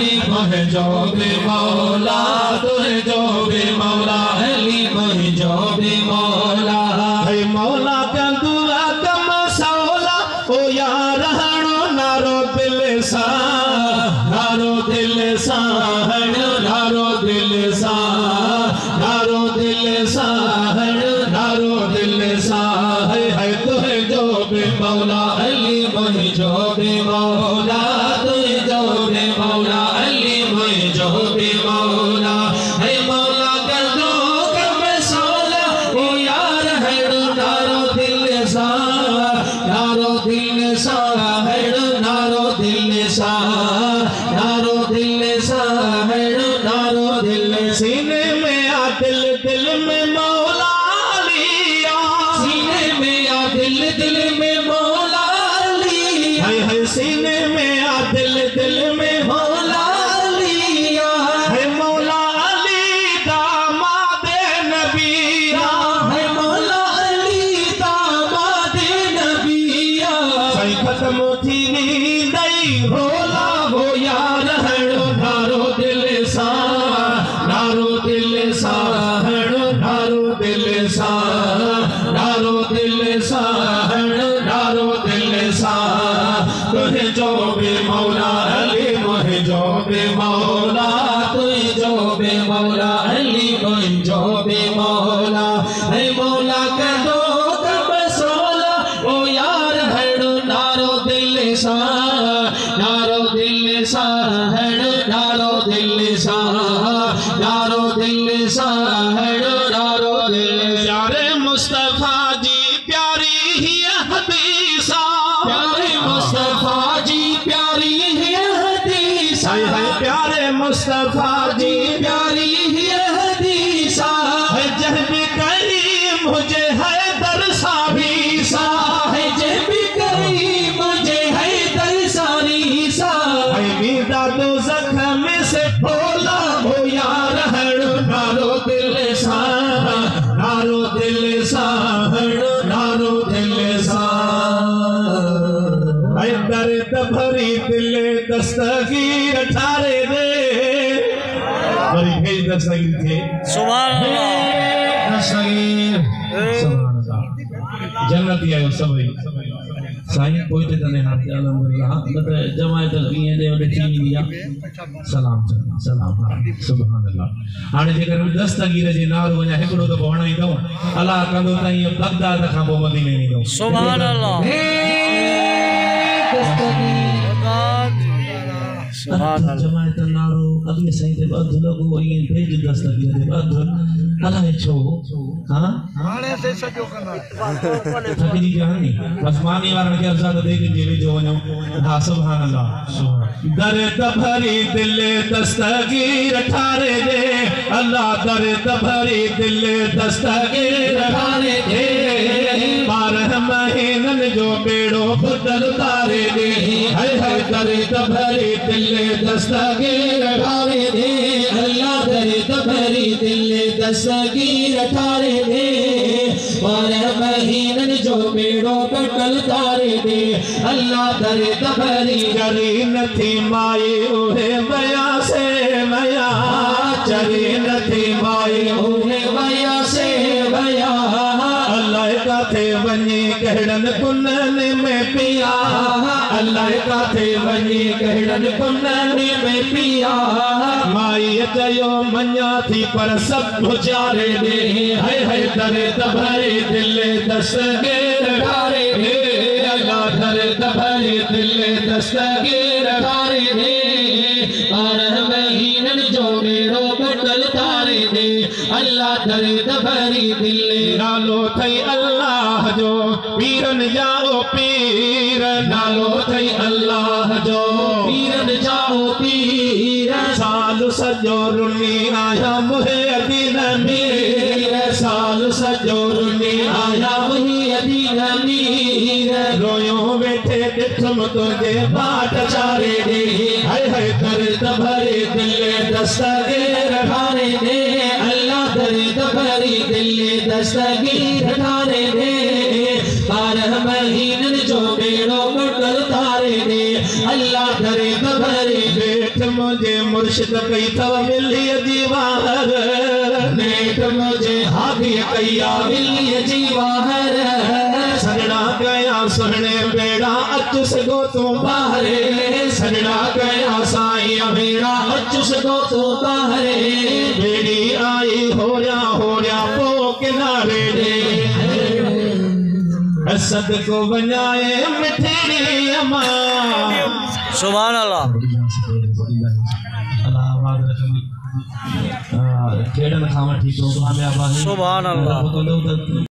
अली मोहे जो बे मौला तुहे जो बे मौला अली मोहे जो बे मौला है मौला का दुआ कम सौला ओ यार हणो नारो दिल सा नारो दिल सा हणो नारो दिल सा नारो दिल सा हणो नारो दिल सा है तुहे जो बे मौला अली मोहे जो बे मौला तुहे जो बे मौला अली मोहे जो बे मौला है मौला कर दो कम सौला ओ यार हणो नारो दिल सा नारो दिल सा हणो नारो दिल सा नारो दिल सा हणो नारो दिल सीने में आ दिल दिल में मौला लिया सीने में आ दिल दिल में मौला लिया है सीने में आ दिल दिल में मौला लिया है मौला अली दामाद नबिया है मौला अली दामाद नबिया सही खत्म थी नहीं होला हो यार हणो नारो दिल सा नारो दिल सा हणो नारो दिल सा नारो दिल सा हणो नारो दिल सा तुहे जो बे मौला अली मोहे जो बे मौला तुहे जो बे मौला अली मोहे जो बे मौला है मौला कर दो कब सोला ओ यार हणो नारो दिल सा नारो दिल सा हणो नारो दिल सा नारो दिल सा हणो नारो दिल प्यारे मुस्तफा जी प्यारी ही हदीसा प्यारे मुस्तफा जी प्यारी ही हदीसा है प्यारे मुस्तफा जी प्यारी ही हदीसा है जब भी कहीं मुझे है दरसा भी सा है जब भी कहीं मुझे है दरसारी सा है बीदा दो जख्म से बोला हो यार हणो नारो दिल सा नारो दिल सा हणो नारो दिल सा है दर्द भरी दिल दस्तगीर ठारे दे बड़ी भेज दस्तगीर थे सुभान अल्लाह दस्तगीर सुभान अल्लाह जन्नती आयो सभई साईं कोई ते तने हाथ अल्हम्दुलिल्लाह मत जमायत कीअं दे ओडे थी दिया सलाम सलाम सुभान अल्लाह हाणे जेकर दस्तगीर जे नालो वञा हिकिड़ो दफ़ो हणाईंदो अल्लाह कंदो ताईं बगदाद खां पोइ मदीने वेंदो सुभान अल्लाह सुभान अल्लाह जमायत नालो अॻे साईं ते बध लॻो ईअं भेज दस्तगीर ते बध अलाए छो हां हाणे से सजो कंदा थकिजी जानी बस मानी वारनि खे अर्ज़ा दे के जे जो वञो हा सुभान अल्लाह दर्द भरी दिल दस्तगीर ठारे दे अल्लाह दर्द भरी दिल दस्तगीर ठारे दे 12 महीनन जो बेड़ो खुदल तारे दे हाय हाय दर्द भरी दिल दस्तगीर ठारे दे अल्लाह दर्द भरी दिल दस्तगीर ठारे दे 12 महीनन जो बेड़ो कटल तारे दे अल्लाह दर्द भरी जरी नथी माई ओहे वया से वया जरी नथी माई ओहे वया से वया अल्लाह काथे वनी कहड़न कुनन में पिया अल्लाह काथे वनी कहड़न कुनन में पिया माई चयो मन्या थी पर सब गुजारे दे हाय हाय दर्द भरे दिल दस्तगीर ठारे दे अल्लाह दर्द भरे दिल दस्तगीर ठारे दे 12 महीनन जो बेड़ो कटल तारे दे अल्लाह दर्द भरी दिल नालो थई अल्लाह जो पीरन जाओ पीर नालो थई अल्लाह जो पीरन जाओ पीर साल सजो रुनी आया मुहे अदीन मीर साल सजो रुनी आया मुहे अदीन मीर रोयो बैठे दिठम तुझे बाट चारे दे हाय हाय दर्द भरे दिल दस्तगीर ठारे दे अल्लाह दर्द भरी दिल दस्तगीर ठारे दे 12 महीनन जो बेड़ो कटल तारे दे अल्लाह दर्द भरी बेठ मुझे मुर्शिद कई थव मिली दीवार नेठ मुझे हाथी कईया मिली दीवार सजना गया सुहने बेड़ा अच सगो तो बाहरे सजना गया साईं बेड़ा अच सगो तो बाहरे बेड़ी आई हो रहा पो किनारे दे असद को बनाए मिठड़ी अम्मा सुभान अल्लाह खेड़न खावा ठीक हो सुभान अल्लाह।